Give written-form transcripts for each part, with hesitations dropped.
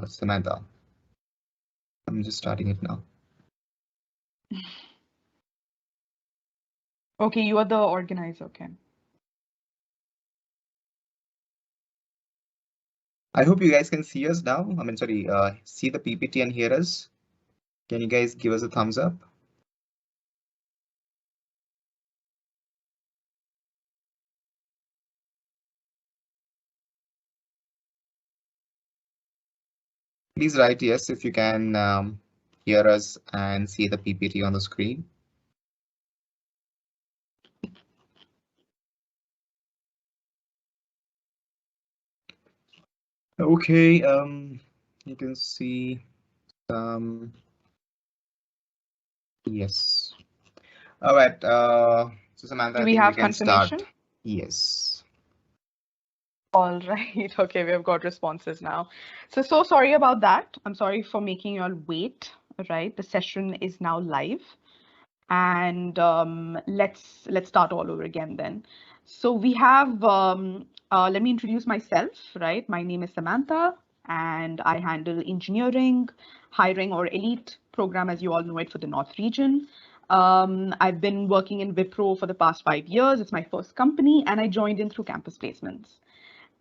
Samantha. I'm just starting it now. Okay, you are the organizer. Okay. I hope you guys can see us now. I mean, sorry, see the PPT and hear us. Can you guys give us a thumbs up? Please write yes if you can hear us and see the PPT on the screen. Okay, you can see yes. All right, so Samantha, Do I we think we have can start. confirmation? Yes. All right. Okay, we have got responses now. So sorry about that. I'm sorry for making you all wait. Right. The session is now live. And let's start all over again then. So we have let me introduce myself, right? My name is Samantha, and I handle engineering, hiring, or elite program, as you all know it, for the North region. I've been working in Wipro for the past 5 years. It's my first company, and I joined in through campus placements.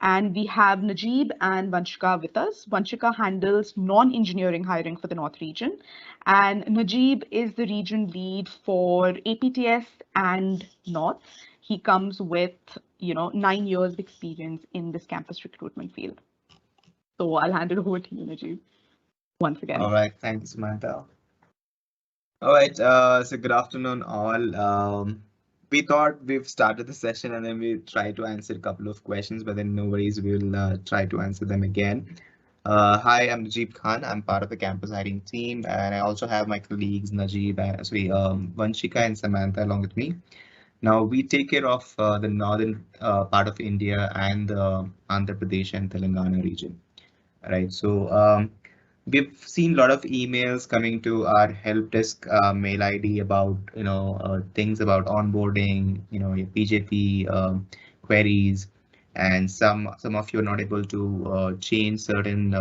And we have Najib and Vanshika with us. Vanshika handles non-engineering hiring for the North region, and Najib is the region lead for APTS and North. He comes with, 9 years of experience in this campus recruitment field. So I'll hand it over to you, Najib, once again. All right, thank you, Samantha. All right, so good afternoon, all. We thought we've started the session and then we try to answer a couple of questions, but then no worries, we'll try to answer them again. Hi, I'm Najib Khan. I'm part of the campus hiring team, and I also have my colleagues Najib, Vanshika and Samantha along with me. Now we take care of the northern part of India and the Andhra Pradesh and Telangana region, right? So we've seen a lot of emails coming to our help desk mail ID about things about onboarding, your PJP queries, and some of you are not able to change certain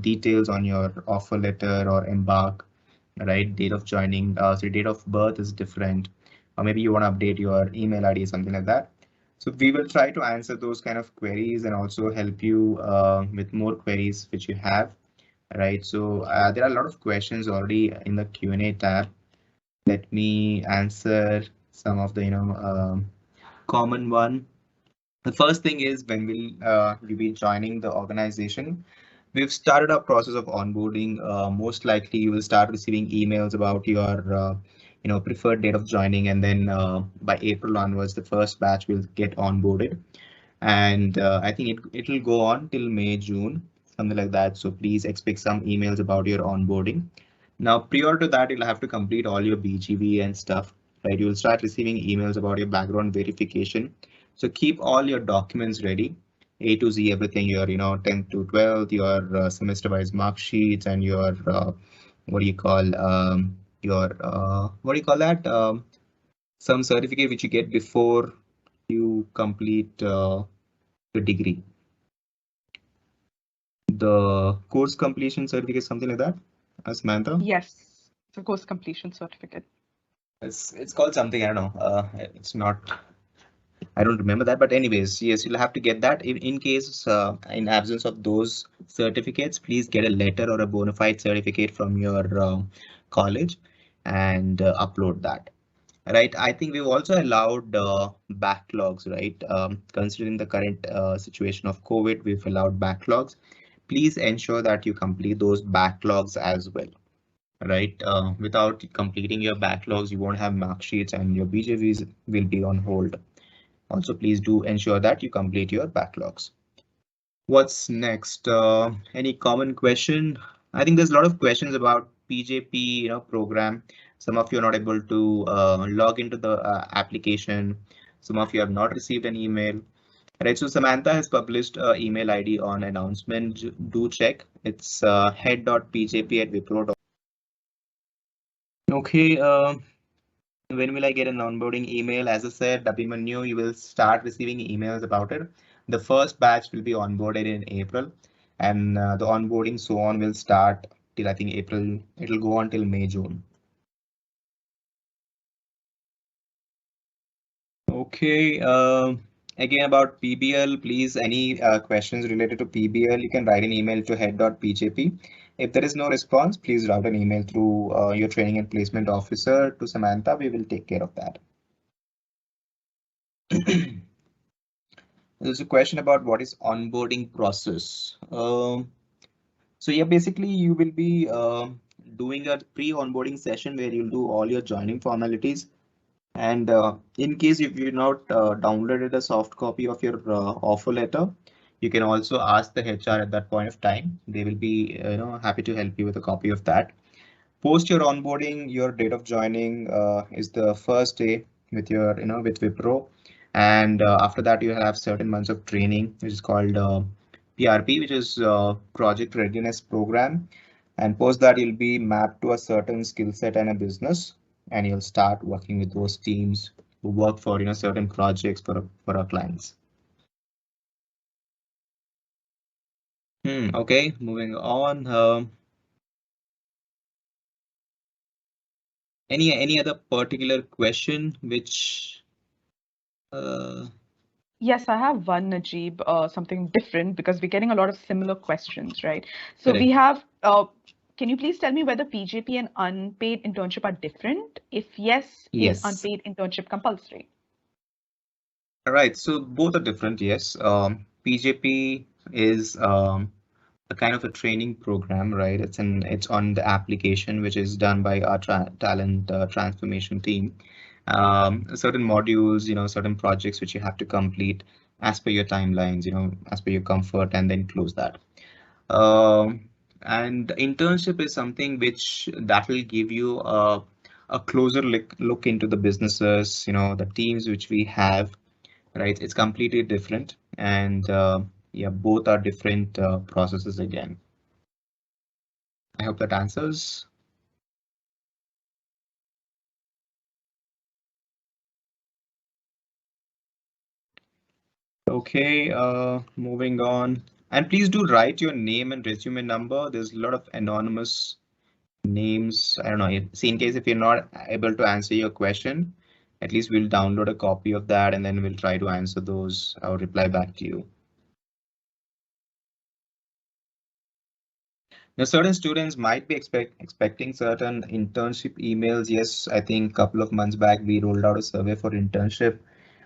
details on your offer letter or embark, right? Date of joining, so date of birth is different, or maybe you want to update your email ID, something like that. So we will try to answer those kind of queries and also help you with more queries which you have, right? So there are a lot of questions already in the Q&A tab. Let me answer some of the common one. The first thing is, when will you be joining the organization? We've started our process of onboarding. Most likely you will start receiving emails about your preferred date of joining, and then by April onwards the first batch will get onboarded, and I think it will go on till May, June, something like that. So please expect some emails about your onboarding. Now, prior to that, you'll have to complete all your BGV and stuff, right? You'll start receiving emails about your background verification. So keep all your documents ready, A to Z, everything, your 10th to 12th, your semester-wise mark sheets, and your what do you call your what do you call that? Some certificate which you get before you complete the degree, the course completion certificate, something like that, Samantha. Yes, of course, completion certificate. It's called something, I don't know. It's not, I don't remember that, but anyways, yes, you'll have to get that. In case, in absence of those certificates, please get a letter or a bona fide certificate from your college and upload that. Right. I think we've also allowed backlogs, right? Considering the current situation of COVID, we've allowed backlogs. Please ensure that you complete those backlogs as well, right? Without completing your backlogs, you won't have mark sheets and your BJVs will be on hold. Also, please do ensure that you complete your backlogs. What's next? Any common question? I think there's a lot of questions about PJP, program. Some of you are not able to log into the application. Some of you have not received an email. Right, so Samantha has published email ID on announcement. Do check. It's head.pjp@wipro. Okay, when will I get an onboarding email? As I said, Abhimanyu, you will start receiving emails about it. The first batch will be onboarded in April. and the onboarding so on will start till I think April. It'll go on till May, June. Okay. Again about PBL, please any questions related to PBL, you can write an email to head.pjp. If there is no response, please route an email through your training and placement officer to Samantha. We will take care of that. There's a question about what is onboarding process. So yeah, basically you will be doing a pre-onboarding session where you'll do all your joining formalities. And in case if you not downloaded a soft copy of your offer letter, you can also ask the HR at that point of time. They will be happy to help you with a copy of that. Post your onboarding, your date of joining is the first day with your with Wipro, and after that you have certain months of training, which is called PRP, which is Project Readiness Program. And post that you'll be mapped to a certain skill set and a business, and you'll start working with those teams who work for certain projects for our clients. Okay, moving on. Any other particular question which Yes, I have one, Najib, something different because we're getting a lot of similar questions, right? So we correct? have, can you please tell me whether PJP and unpaid internship are different? If yes, is Yes. unpaid internship compulsory? All right, so both are different, yes. PJP is a kind of a training program, right? It's on the application which is done by our talent transformation team. Certain modules, certain projects which you have to complete as per your timelines, as per your comfort, and then close that. And internship is something which that will give you a closer look into the businesses, the teams which we have, right? It's completely different, and yeah, both are different processes again. I hope that answers. Okay, moving on. And please do write your name and resume number. There's a lot of anonymous names. I don't know. See, in case if you're not able to answer your question, at least we'll download a copy of that and then we'll try to answer those or reply back to you. Now, certain students might be expecting certain internship emails. Yes, I think a couple of months back, we rolled out a survey for internship.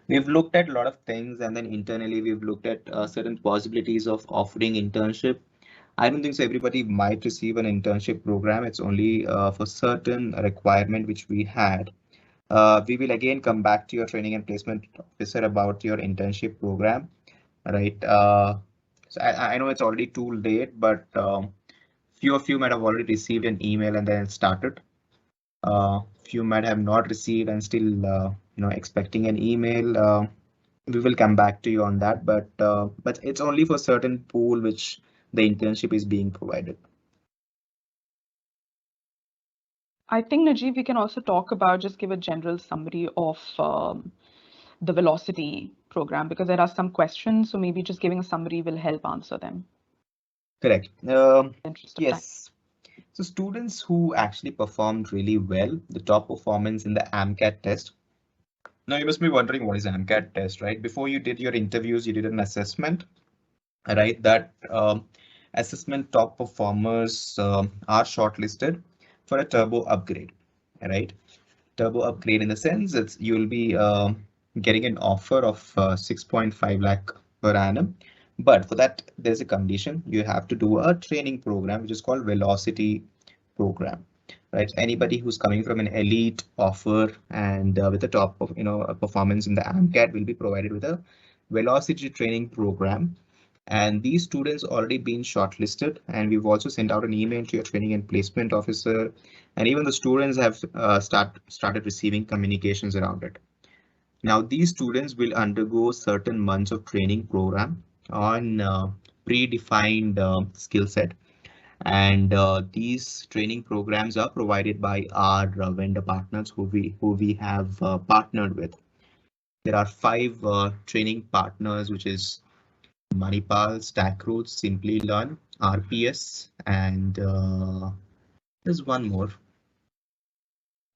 We've looked at a lot of things, and then internally we've looked at certain possibilities of offering internship. I don't think so everybody might receive an internship program. It's only for certain requirement which we had. We will again come back to your training and placement officer about your internship program, right? So I know it's already too late, but few of you might have already received an email and then it started. Few might have not received and still expecting an email. We will come back to you on that, but it's only for certain pool which the internship is being provided. I think, Najib, we can also talk about, just give a general summary of the Velocity program because there are some questions. So maybe just giving a summary will help answer them. Correct. Interest of time. Yes. So students who actually performed really well, the top performance in the AMCAT test. Now you must be wondering what is AMCAT test, right? Before you did your interviews, you did an assessment, right? That assessment top performers are shortlisted for a turbo upgrade, right? Turbo upgrade in the sense it's you'll be getting an offer of 6.5 lakh per annum. But for that, there's a condition. You have to do a training program, which is called Velocity program, right? Anybody who's coming from an elite offer and with the top of a performance in the AMCAT will be provided with a Velocity training program. And these students already been shortlisted, and we've also sent out an email to your training and placement officer, and even the students have started receiving communications around it. Now these students will undergo certain months of training program on predefined skill set, and these training programs are provided by our vendor partners who we have partnered with. There are 5 training partners, which is Manipal, StackRoot, Simply Learn, RPS, and there's one more.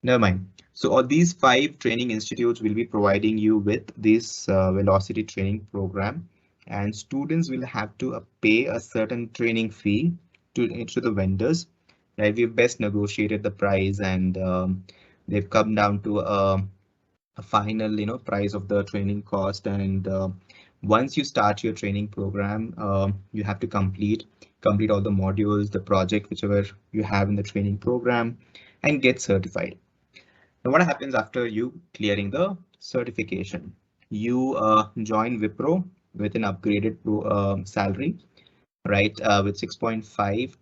Never mind. So all these 5 training institutes will be providing you with this velocity training program, and students will have to pay a certain training fee to the vendors. Right, we've best negotiated the price, and they've come down to a final, price of the training cost. And once you start your training program, you have to complete all the modules, the project, whichever you have in the training program, and get certified. Now, what happens after you clearing the certification? You join Wipro with an upgraded salary, right? With 6.5,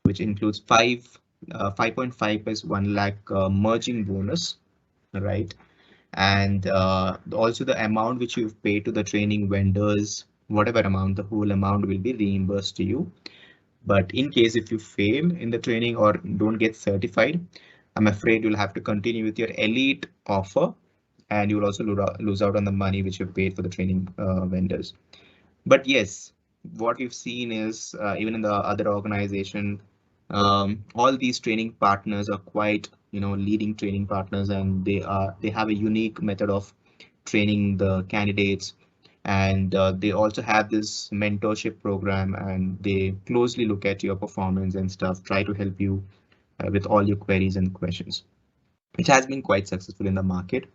which includes 5.5 plus 1 lakh merging bonus, right? And also the amount which you've paid to the training vendors, whatever amount, the whole amount will be reimbursed to you. But in case if you fail in the training or don't get certified, I'm afraid you'll have to continue with your elite offer, and you'll also lose out on the money which you've paid for the training vendors. But yes, what we've seen is even in the other organization, all these training partners are quite, leading training partners, and they have a unique method of training the candidates, and they also have this mentorship program, and they closely look at your performance and stuff, try to help you with all your queries and questions, which has been quite successful in the market.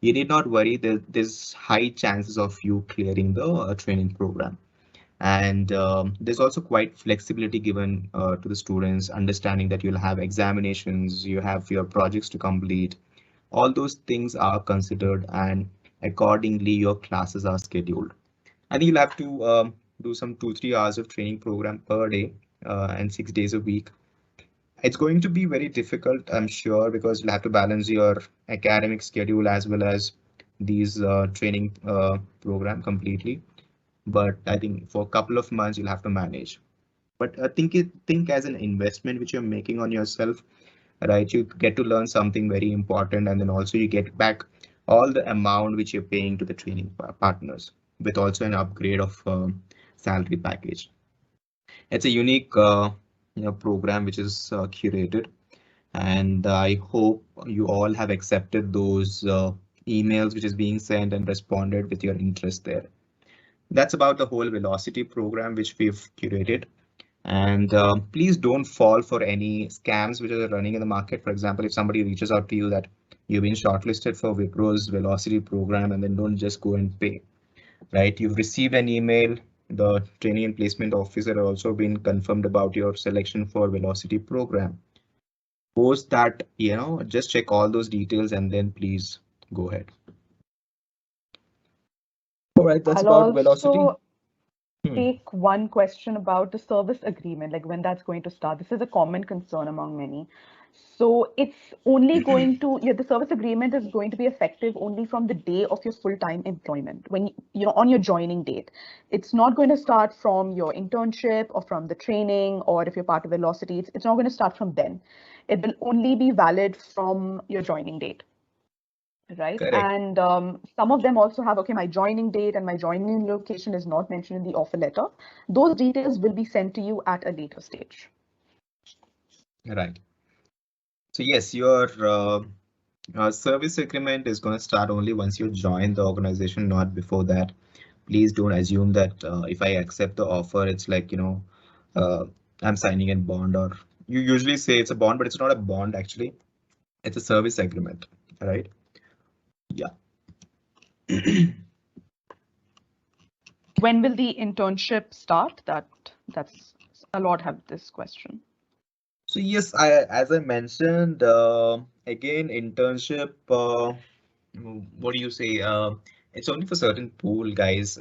You need not worry, there's high chances of you clearing the training program. And there's also quite flexibility given to the students, understanding that you'll have examinations, you have your projects to complete. All those things are considered, and accordingly your classes are scheduled. I think you'll have to do some 2-3 hours of training program per day, and 6 days a week. It's going to be very difficult, I'm sure, because you'll have to balance your academic schedule as well as these training program completely. But I think for a couple of months you'll have to manage. But think as an investment which you're making on yourself, right? You get to learn something very important, and then also you get back all the amount which you're paying to the training partners, with also an upgrade of salary package. It's a unique program which is curated, and I hope you all have accepted those emails which is being sent and responded with your interest there. That's about the whole velocity program which we've curated. And please don't fall for any scams which are running in the market. For example, if somebody reaches out to you that you've been shortlisted for Wipro's velocity program, and then don't just go and pay, right? You've received an email. The training and placement officer also been confirmed about your selection for velocity program. Post that, just check all those details and then please go ahead. All right, that's I'll about velocity. also take one question about the service agreement, like when that's going to start. This is a common concern among many. So it's only going to, yeah, the service agreement is going to be effective only from the day of your full-time employment, when on your joining date. It's not going to start from your internship or from the training, or if you're part of Velocity, it's not going to start from then. It will only be valid from your joining date. Right. Correct. And some of them also have, okay, my joining date and my joining location is not mentioned in the offer letter. Those details will be sent to you at a later stage. Right. So yes, your service agreement is going to start only once you join the organization, not before that. Please don't assume that if I accept the offer, it's like, I'm signing a bond, or you usually say it's a bond, but it's not a bond actually. It's a service agreement, right? Yeah. When will the internship start? That's a lot have this question. So yes, as I mentioned, again, internship, what do you say? It's only for certain pool guys.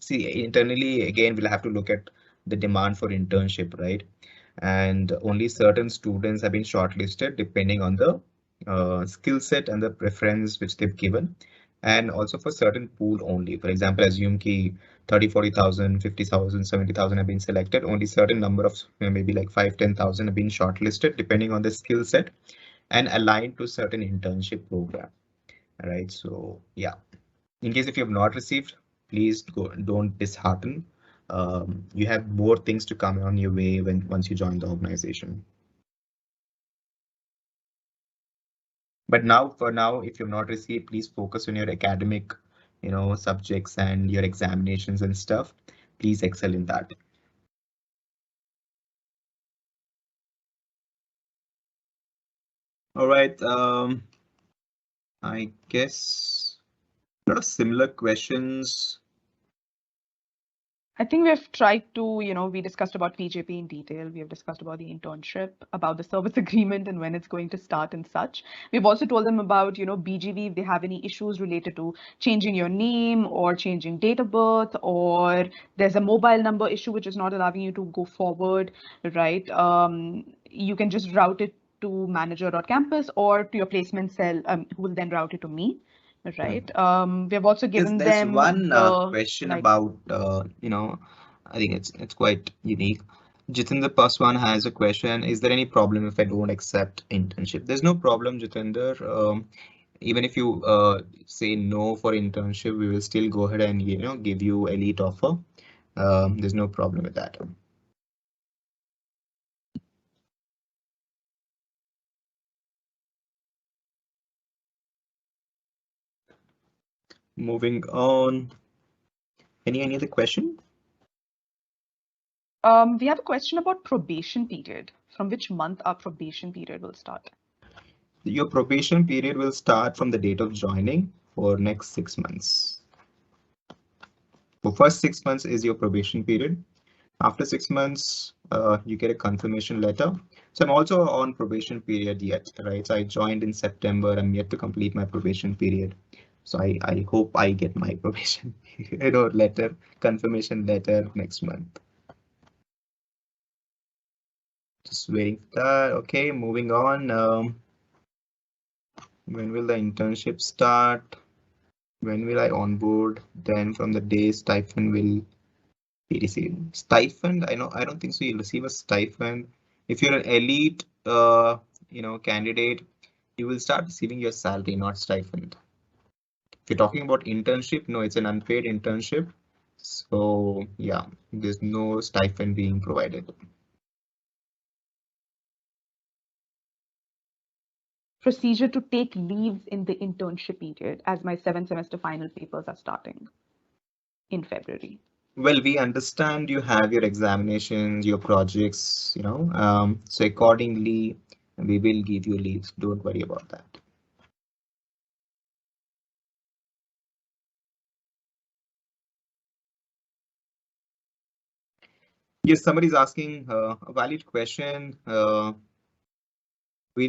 See, internally, again, we'll have to look at the demand for internship, right? And only certain students have been shortlisted depending on the skill set and the preference which they've given. And also for certain pool only. For example, assume ki 30, 40,000, 50,000, 70,000 have been selected. Only certain number of maybe like 5, 10,000 have been shortlisted depending on the skill set and aligned to certain internship program. All right. So yeah, in case if you have not received, please don't dishearten. you have more things to come on your way once you join the organization. But now, for now, if you've not received, please focus on your academic, subjects and your examinations and stuff. Please excel in that. All right. I guess a lot of similar questions. I think we've tried to, we discussed about PJP in detail. We have discussed about the internship, about the service agreement and when it's going to start and such. We've also told them about, BGV, if they have any issues related to changing your name or changing date of birth, or there's a mobile number issue which is not allowing you to go forward, right? You can just route it to manager.campus or to your placement cell, who will then route it to me. Right. We have also given There's them one the question like. about, I think it's quite unique. Jitinder Paswan has a question. Is there any problem if I don't accept internship? There's no problem, Jitinder. Even if you say no for internship, we will still go ahead and, give you elite offer. There's no problem with that. Moving on. Any other question? We have a question about probation period. From which month our probation period will start? Your probation period will start from the date of joining for next 6 months. For first 6 months is your probation period. After 6 months, you get a confirmation letter. So I'm also on probation period yet, right? So I joined in September. I'm yet to complete my probation period. So I hope I get my probation, letter, confirmation letter next month. Just waiting for that. Okay, moving on. When will the internship start? When will I onboard? Then from the day stipend will be received. Stipend? I don't think so. You'll receive a stipend. If you're an elite, candidate, you will start receiving your salary, not stipend. If you're talking about internship, no, it's an unpaid internship. So yeah, there's no stipend being provided. Procedure to take leaves in the internship period, as my 7th semester final papers are starting in February. Well, we understand you have your examinations, your projects, so accordingly, we will give you leaves. Don't worry about that. Yes, somebody's asking a valid question. Will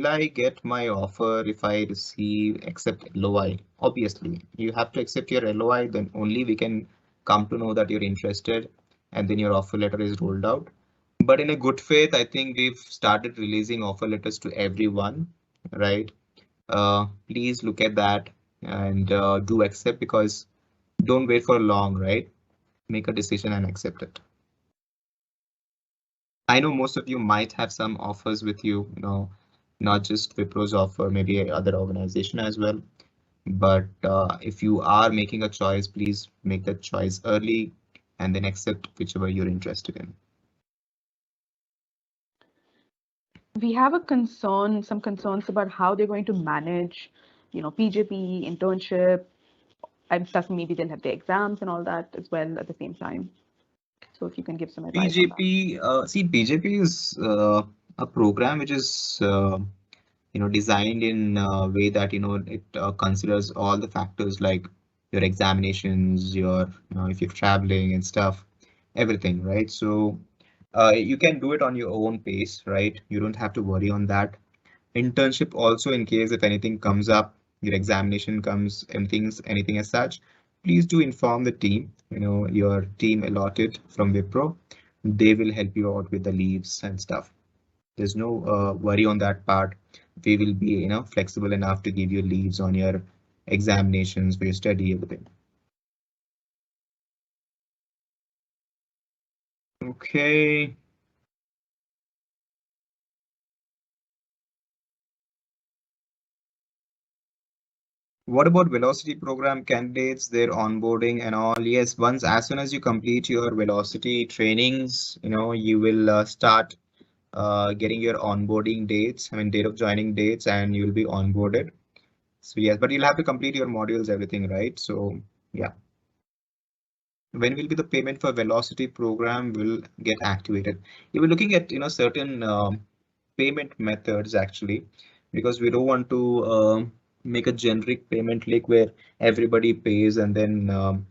I get my offer if I accept LOI? Obviously, you have to accept your LOI, then only we can come to know that you're interested, and then your offer letter is rolled out. But in a good faith, I think we've started releasing offer letters to everyone, right? Please look at that and do accept, because don't wait for long, right? Make a decision and accept it. I know most of you might have some offers with you, not just Wipro's offer, maybe other organization as well. But if you are making a choice, please make that choice early and then accept whichever you're interested in. We have some concerns about how they're going to manage, PJP, internship, and plus maybe they'll have the exams and all that as well at the same time. So if you can give some advice on that. PJP is a program which is designed in a way that it considers all the factors like your examinations, your if you're traveling and stuff, everything, right? So you can do it on your own pace, right? You don't have to worry on that. Internship also, in case if anything comes up, your examination comes, anything as such, please do inform the team, your team allotted from Wipro. They will help you out with the leaves and stuff. There's no worry on that part. We will be, flexible enough to give you leaves on your examinations for your study, everything. Okay. What about velocity program candidates, their onboarding and all? Yes, once as soon as you complete your velocity trainings, you will start getting your onboarding dates, I mean, date of joining dates, and you'll be onboarded. So yes, but you'll have to complete your modules, everything, right? So yeah. When will be the payment for velocity program will get activated? You were looking at, certain payment methods actually, because we don't want to make a generic payment link where everybody pays and then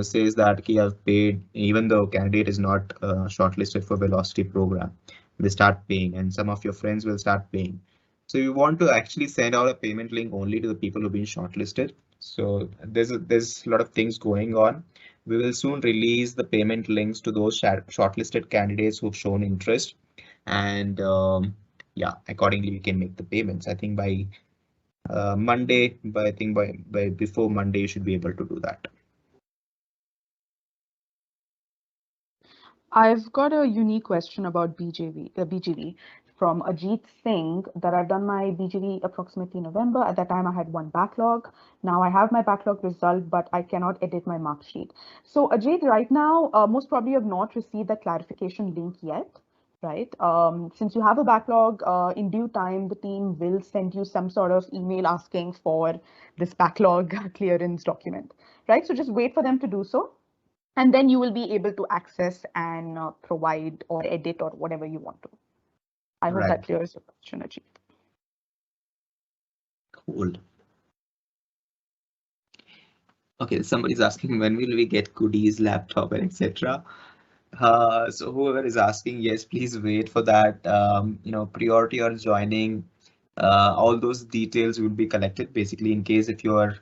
says that he has paid even though candidate is not shortlisted for velocity program. They start paying and some of your friends will start paying. So you want to actually send out a payment link only to the people who've been shortlisted. So there's a lot of things going on. We will soon release the payment links to those shortlisted candidates who've shown interest, and yeah, accordingly we can make the payments. I think by Monday, but I think by before Monday you should be able to do that. I've got a unique question about BGV from Ajit Singh, that I've done my BGV approximately November. At that time, I had one backlog. Now I have my backlog result, but I cannot edit my mark sheet. So Ajit, right now, most probably you have not received that clarification link yet, right? Since you have a backlog, in due time, the team will send you some sort of email asking for this backlog clearance document, right? So just wait for them to do so, and then you will be able to access and provide or edit or whatever you want to. I hope Right. that clears your question, Ajit. Cool. Okay, somebody's asking when will we get goodies, laptop, and etc. So whoever is asking, yes, please wait for that. Priority or joining, all those details will be collected. Basically, in case if you are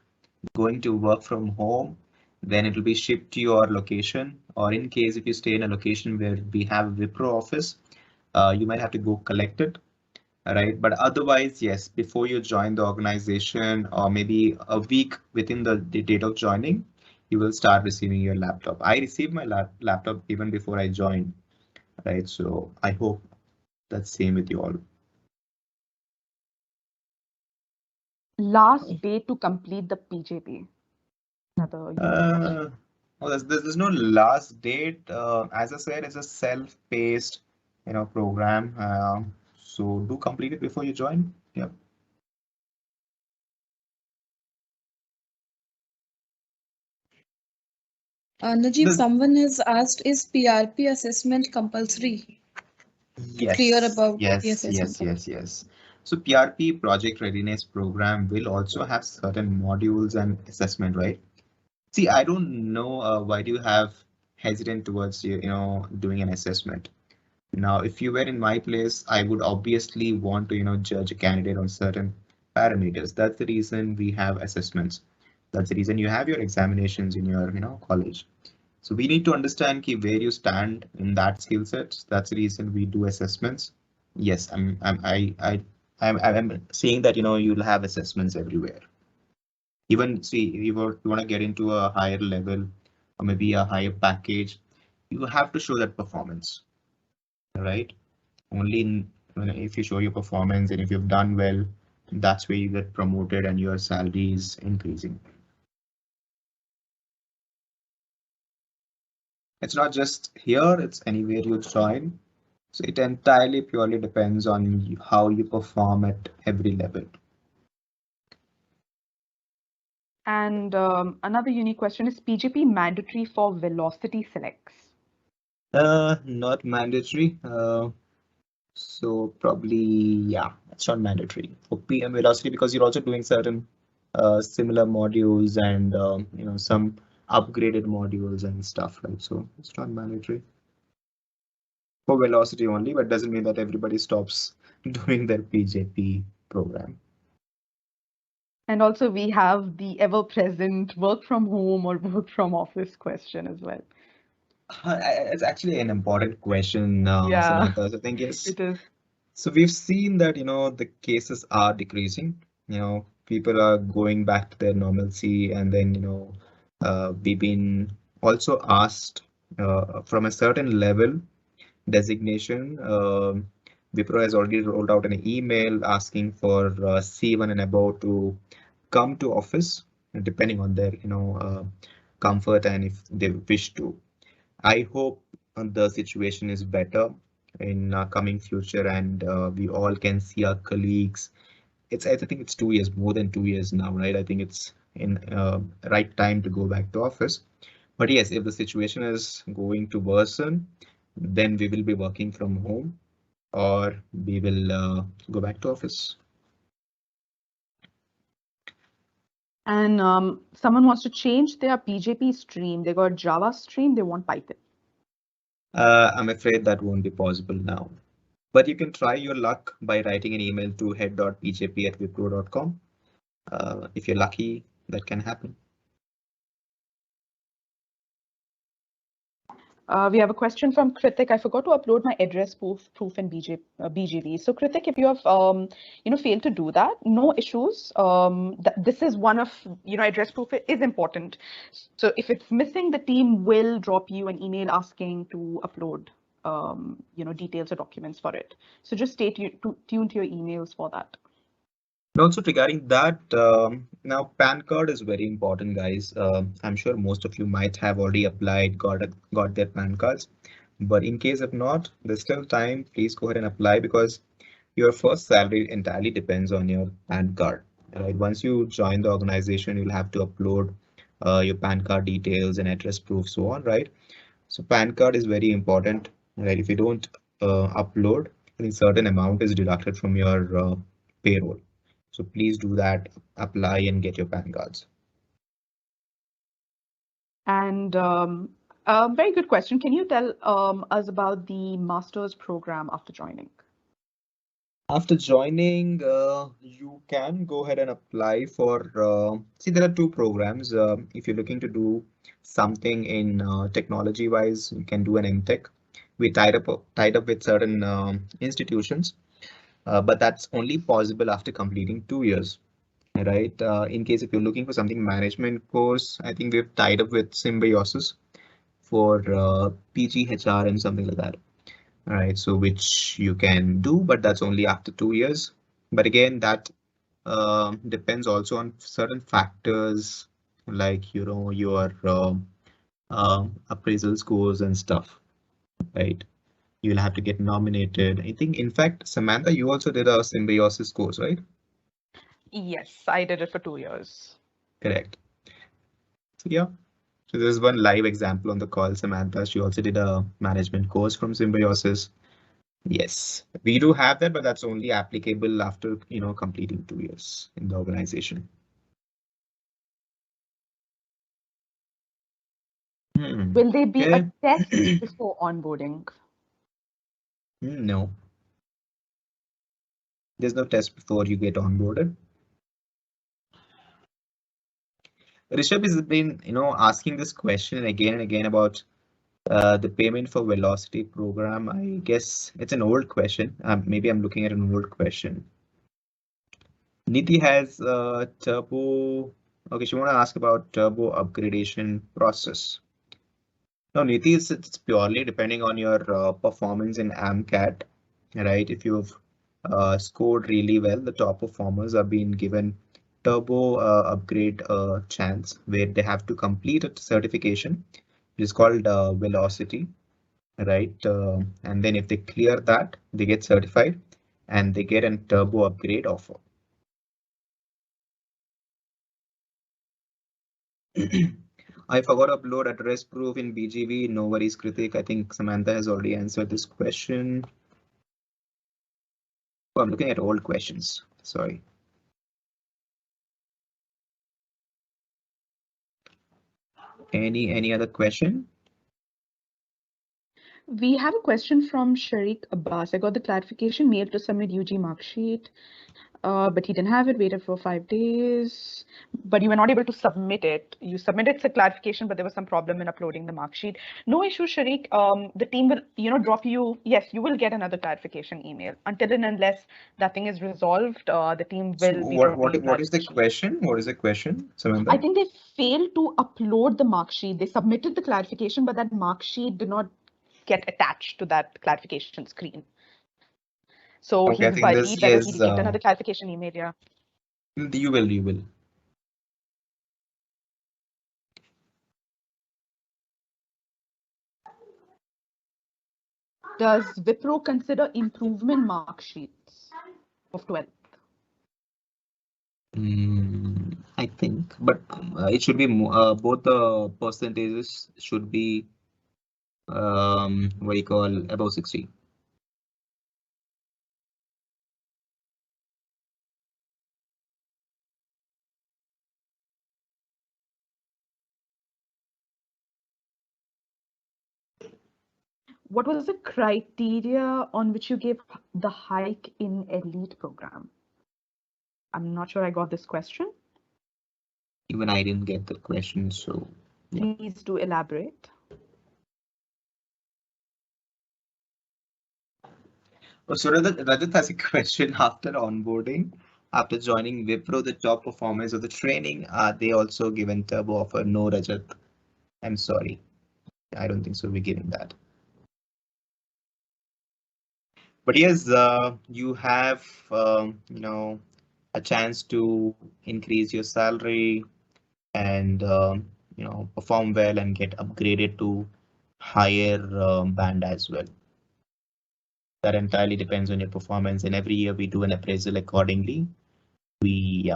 going to work from home, then it will be shipped to your location. Or in case if you stay in a location where we have Wipro office, you might have to go collect it, right? But otherwise, yes, before you join the organization or maybe a week within the date of joining, you will start receiving your laptop. I received my laptop even before I joined, right? So I hope that's same with you all. Last day to complete the PJP. Another unique question. Uh, well, there's no last date. As I said, it's a self-paced, program. So do complete it before you join. Yeah. Najib, There's, someone has asked, is PRP assessment compulsory? Clear yes, about the yes, assessment yes, part. yes, yes. So PRP Project Readiness Program will also have certain modules and assessment, right? See, I don't know why do you have hesitant towards doing an assessment. Now, if you were in my place, I would obviously want to, judge a candidate on certain parameters. That's the reason we have assessments. That's the reason you have your examinations in your, college. So we need to understand where you stand in that skill set. That's the reason we do assessments. Yes, I'm saying that, you'll have assessments everywhere. Even see, if you want to get into a higher level or maybe a higher package, you have to show that performance, right? Only if you show your performance and if you've done well, that's where you get promoted and your salary is increasing. It's not just here, it's anywhere you join. So it entirely purely depends on how you perform at every level. And another unique question, is PJP mandatory for velocity selects? Not mandatory. So probably, yeah, it's not mandatory for PM velocity because you're also doing certain similar modules and some upgraded modules and stuff, right? So it's not mandatory for velocity only, but doesn't mean that everybody stops doing their PJP program. And also we have the ever-present work from home or work from office question as well. It's actually an important question, Yeah, Samantha. So I think yes. it is. So we've seen that, the cases are decreasing. People are going back to their normalcy, and then, we've been also asked from a certain level designation. Wipro has already rolled out an email asking for C1 and above to come to office, depending on their comfort and if they wish to. I hope the situation is better in coming future, and we all can see our colleagues. I think it's 2 years, more than 2 years now, right? I think it's in right time to go back to office. But yes, if the situation is going to worsen, then we will be working from home, or we will go back to office. And someone wants to change their BJP stream. They got Java stream, they want Python. I'm afraid that won't be possible now. But you can try your luck by writing an email to head.bjp@wipro.com. If you're lucky, that can happen. We have a question from Kritik. I forgot to upload my address proof in BGV. So Kritik, if you have failed to do that, no issues. This is one of address proof is important. So if it's missing, the team will drop you an email asking to upload details or documents for it. So just stay tuned to your emails for that. And also regarding that, now PAN card is very important, guys. I'm sure most of you might have already applied, got their PAN cards. But in case of not, there's still time. Please go ahead and apply, because your first salary entirely depends on your PAN card. Right? Once you join the organization, you'll have to upload your PAN card details and address proof, so on, right? So PAN card is very important, right? If you don't upload, I think certain amount is deducted from your payroll. So please do that, apply and get your PAN cards. And very good question. Can you tell us about the master's program after joining? After joining, you can go ahead and apply for, see, there are two programs. If you're looking to do something in technology wise, you can do an MTech. We tied up with certain institutions, but that's only possible after completing 2 years. Right. In case if you're looking for something management course, I think we've tied up with Symbiosis for PGHR and something like that. All right. So which you can do, but that's only after 2 years. But again, that depends also on certain factors like your appraisal scores and stuff. Right. You'll have to get nominated. I think, in fact, Samantha, you also did a Symbiosis course, right? Yes, I did it for 2 years. Correct. So yeah. So there's one live example on the call, Samantha. She also did a management course from Symbiosis. Yes, we do have that, but that's only applicable after completing 2 years in the organization. Will there be a test before onboarding? No. There's no test before you get onboarded. Rishabh has been asking this question again and again about the payment for velocity program. I guess it's an old question. Maybe I'm looking at an old question. Niti has turbo. Okay, she want to ask about turbo upgradation process. No, Niti, it's purely depending on your performance in AMCAT, right? If you've scored really well, the top performers are being given turbo upgrade chance, where they have to complete a certification. It is called velocity, right? And then if they clear that, they get certified and they get a turbo upgrade offer. I forgot to upload address proof in BGV. No worries, Kritik. I think Samantha has already answered this question. Oh, I'm looking at old questions. Sorry. Any other question? We have a question from Sharik Abbas. I got the clarification mail to submit UG mark sheet, but he didn't have it, waited for 5 days, but you were not able to submit it. You submitted the clarification, but there was some problem in uploading the mark sheet. No issue, Sharik. The team will, drop you. Yes, you will get another clarification email. Until and unless that thing is resolved, the team will be dropping what is the question? What is the question, Samantha? I think they failed to upload the mark sheet. They submitted the clarification, but that mark sheet did not get attached to that clarification screen. So okay, he's worried whether he'll get another clarification email. Yeah. You will. Does Wipro consider improvement mark sheets of 12th? I think, but it should be both the percentages should be what you call above 60. What was the criteria on which you gave the hike in elite program? I'm not sure I got this question. Even I didn't get the question, so yeah. Please do elaborate. So Rajat has a question after onboarding. After joining Wipro, the top performers of the training, are they also given turbo offer? No, Rajat. I'm sorry. I don't think so. We're giving that. But yes, you have a chance to increase your salary and perform well and get upgraded to higher band as well. That entirely depends on your performance, and every year we do an appraisal accordingly. We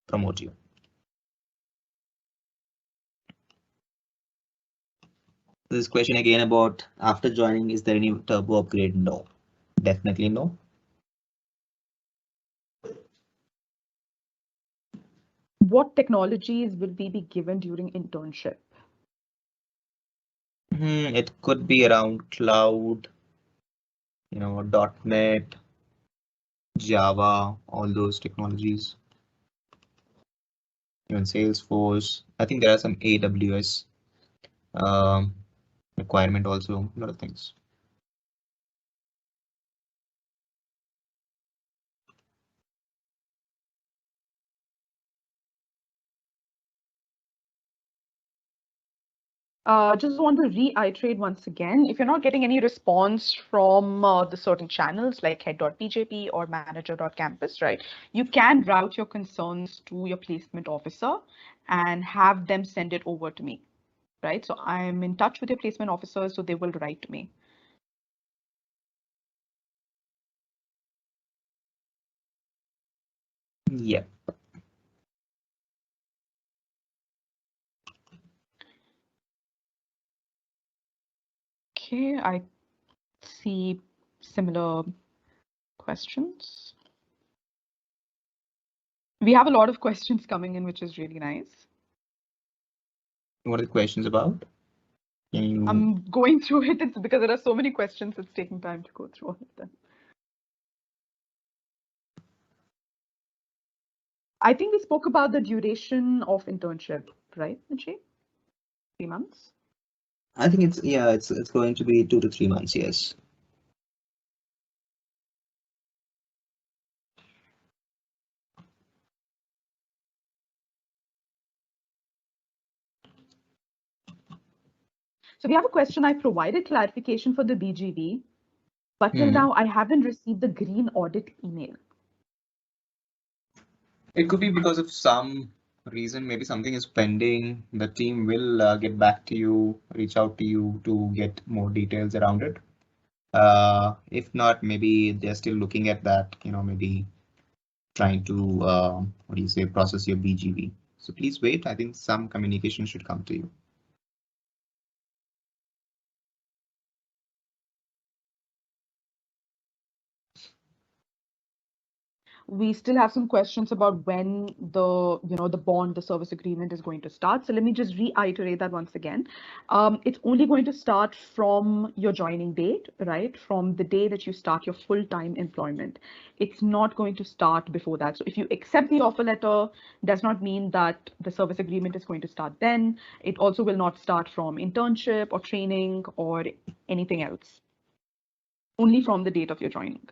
promote you. This question again about after joining, is there any turbo upgrade? No, definitely no. What technologies will we be given during internship? It could be around cloud, .NET, Java, all those technologies. Even Salesforce. I think there are some AWS requirement also, a lot of things. Just want to reiterate once again, if you're not getting any response from the certain channels like head.pjp or manager.campus, right, you can route your concerns to your placement officer and have them send it over to me, right? So I'm in touch with your placement officers, so they will write to me. Yeah. Okay, I see similar questions. We have a lot of questions coming in, which is really nice. What are the questions about? I'm going through it. It's because there are so many questions, it's taking time to go through all of them. I think we spoke about the duration of internship, right, Nichi? 3 months? I think it's going to be 2 to 3 months, yes. So we have a question. I provided clarification for the BGV, but till now I haven't received the green audit email. It could be because of some reason, maybe something is pending. The team will get back to you, reach out to you to get more details around it. If not, maybe they're still looking at that, maybe trying to, what do you say, process your BGV. So please wait. I think some communication should come to you. We still have some questions about when the service agreement is going to start. So let me just reiterate that once again. It's only going to start from your joining date, right? From the day that you start your full-time employment. It's not going to start before that. So if you accept the offer letter, does not mean that the service agreement is going to start then. It also will not start from internship or training or anything else. Only from the date of your joining.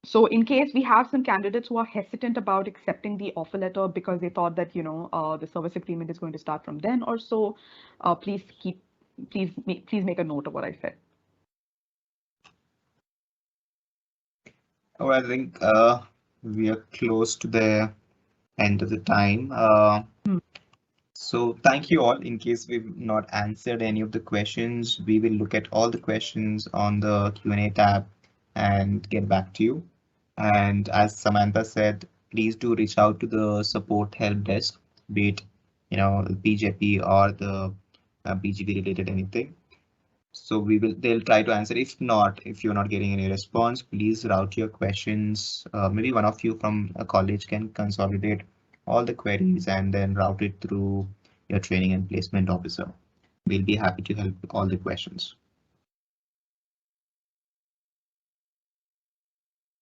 So in case we have some candidates who are hesitant about accepting the offer letter because they thought that, the service agreement is going to start from then or so, please make a note of what I said. Oh, I think we are close to the end of the time. So thank you all. In case we've not answered any of the questions, we will look at all the questions on the Q&A tab and get back to you. And as Samantha said, please do reach out to the support help desk, be it, BJP or the BGV related anything. So they'll try to answer. If not, if you're not getting any response, please route your questions. Maybe one of you from a college can consolidate all the queries and then route it through your training and placement officer. We'll be happy to help with all the questions.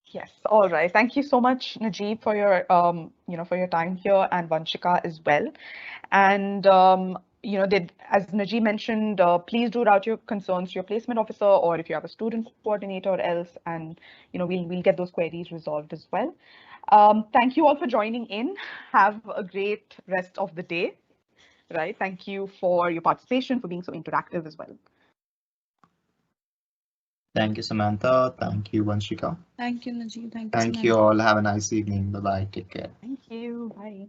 Yes, all right. Thank you so much, Najib, for your for your time here, and Vanshika as well. And as Najib mentioned, please do route your concerns to your placement officer, or if you have a student coordinator or else, and we'll get those queries resolved as well. Thank you all for joining in. Have a great rest of the day. Right. Thank you for your participation, for being so interactive as well. Thank you, Samantha. Thank you, Vanshika. Thank you, Najib. Thank you, Thank you Samantha. all. Have a nice evening. Bye-bye. Take care. Thank you. Bye.